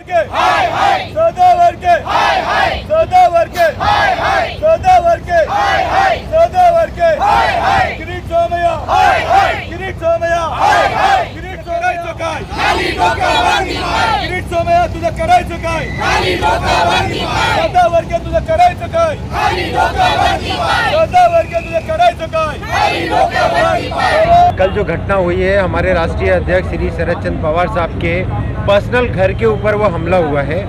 वर्के सदा वर्के सदा वर्के सदा वर्के सदा वर्के किरीट सोमय्या किरीट सोमय्या किरीट करायचं काय किरीट सोमय्या तुझं करायचं काय सदा वर्के तुझं करायचं काय सदा वर्के तुझं करायचं काय। कल जो घटना हुई है हमारे राष्ट्रीय अध्यक्ष श्री शरद चंद्र पवार साहब के पर्सनल घर के ऊपर वो हमला हुआ है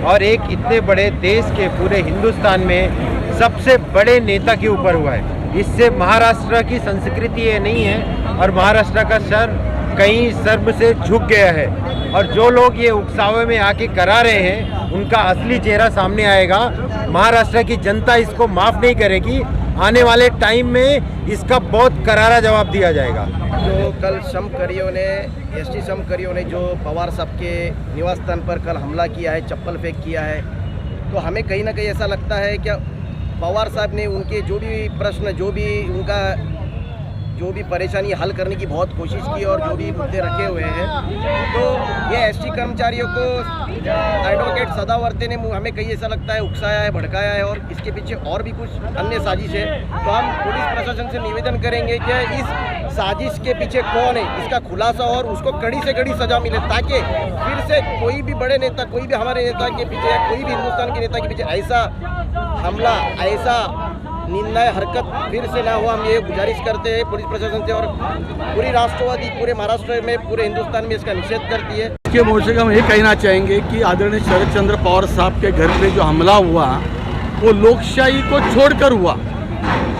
और एक इतने बड़े देश के पूरे हिंदुस्तान में सबसे बड़े नेता के ऊपर हुआ है। इससे महाराष्ट्र की संस्कृति ये नहीं है और महाराष्ट्र का सर कहीं शर्म से झुक गया है और जो लोग ये उकसावे में आके करा रहे हैं उनका असली चेहरा सामने आएगा। महाराष्ट्र की जनता इसको माफ़ नहीं करेगी। आने वाले टाइम में इसका बहुत करारा जवाब दिया जाएगा। जो कल समकरियों ने एसटी समकरियों ने जो पवार साहब के निवास स्थान पर कल हमला किया है, चप्पल फेंक किया है, तो हमें कहीं ना कहीं ऐसा लगता है कि पवार साहब ने उनके जो भी प्रश्न, जो भी परेशानी हल करने की बहुत कोशिश की और जो भी मुद्दे रखे हुए हैं, तो ये एसटी कर्मचारियों को एडवोकेट सदा वर्ते ने हमें कहीं ऐसा लगता है उकसाया है, भड़काया है और इसके पीछे और भी कुछ अन्य साजिश है। तो हम पुलिस प्रशासन से निवेदन करेंगे कि इस साजिश के पीछे कौन है, इसका खुलासा और उसको कड़ी से कड़ी सजा मिले, ताकि फिर से कोई भी बड़े नेता, कोई भी हमारे नेता के पीछे या कोई भी हिंदुस्तान के नेता के पीछे ऐसा हमला, ऐसा निर्णय हरकत फिर से ना हो। हम ये गुजारिश करते हैं पुलिस प्रशासन से और पूरी राष्ट्रवादी पूरे महाराष्ट्र में, पूरे हिंदुस्तान में इसका निषेध करती है। इसके मोर्चे का हम ये कहना चाहेंगे कि आदरणीय शरद चंद्र पवार साहब के घर पे जो हमला हुआ वो लोकशाही को छोड़कर हुआ।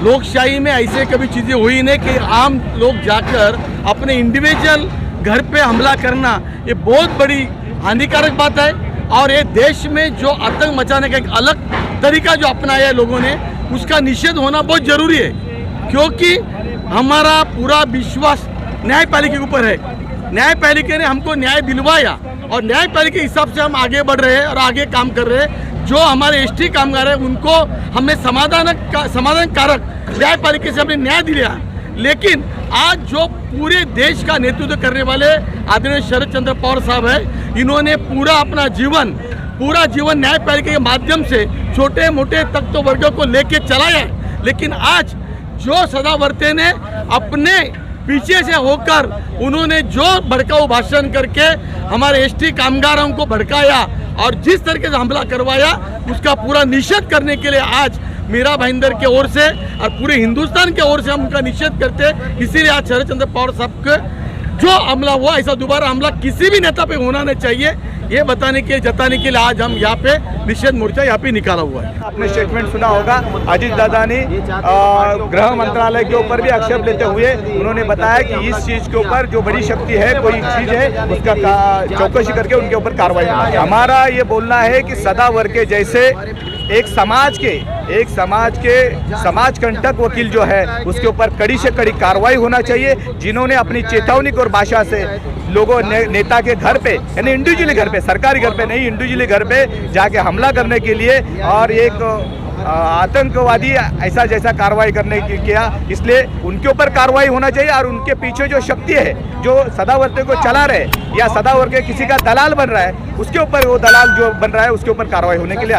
लोकशाही में ऐसे कभी चीज़ें हुई नहीं कि आम लोग जाकर अपने इंडिविजुअल घर पे हमला करना, ये बहुत बड़ी हानिकारक बात है। और ये देश में जो आतंक मचाने का एक अलग तरीका जो अपनाया है लोगों ने, उसका निषेध होना बहुत ज़रूरी है, क्योंकि हमारा पूरा विश्वास न्यायपालिका के ऊपर है। न्यायपालिका ने हमको न्याय दिलवाया और न्यायपालिका के हिसाब से हम आगे बढ़ रहे हैं और आगे काम कर रहे हैं। जो हमारे एसटी कामगार हैं उनको हमने समाधानकारक न्यायपालिका से हमने न्याय दिया। लेकिन आज जो पूरे देश का नेतृत्व करने वाले आदरणीय शरद चंद्र पवार साहब है, इन्होंने पूरा जीवन न्यायपालिका के माध्यम से छोटे मोटे तख्त वर्गों को लेके चलाया है। लेकिन आज जो सदा वर्ते ने अपने पीछे से होकर उन्होंने जो भड़काऊ भाषण करके हमारे एसटी कामगारों को भड़काया और जिस तरीके से हमला करवाया, उसका पूरा निषेध करने के लिए आज मीरा भाईंदर के ओर से और पूरे हिंदुस्तान के ओर से हम उनका निषेध करते हैं। इसीलिए आज शरद चंद्र पवार साहब के जो हमला हुआ, ऐसा दोबारा हमला किसी भी नेता पे होना नहीं चाहिए, ये जताने के लिए आज हम यहाँ पे निषेध मोर्चा यहाँ पे निकाला हुआ है। आपने स्टेटमेंट सुना होगा, अजीत दादा ने गृह मंत्रालय के ऊपर भी आक्षेप लेते हुए उन्होंने बताया कि इस चीज के ऊपर जो बड़ी शक्ति है, कोई चीज है, उसका चौकसी करके उनके ऊपर कार्रवाई होना चाहिए। हमारा ये बोलना है कि सदा वर्के जैसे एक समाज के समाज कंटक वकील जो है, उसके ऊपर कड़ी से कड़ी कार्रवाई होना चाहिए, जिन्होंने अपनी चेतावनी और भाषा से लोगों नेता के घर पे, यानी इंडिविजुअली घर पे, सरकारी घर पे नहीं, इंडिविजुअली घर पे जाके हमला करने के लिए और एक आतंकवादी ऐसा जैसा कार्रवाई करने की किया। इसलिए उनके ऊपर कार्रवाई होना चाहिए और उनके पीछे जो शक्ति है, जो सदा वर्ते को चला रहे या सदा वर्ते किसी का दलाल बन रहा है, उसके ऊपर वो दलाल जो बन रहा है उसके ऊपर कार्रवाई होने के लिए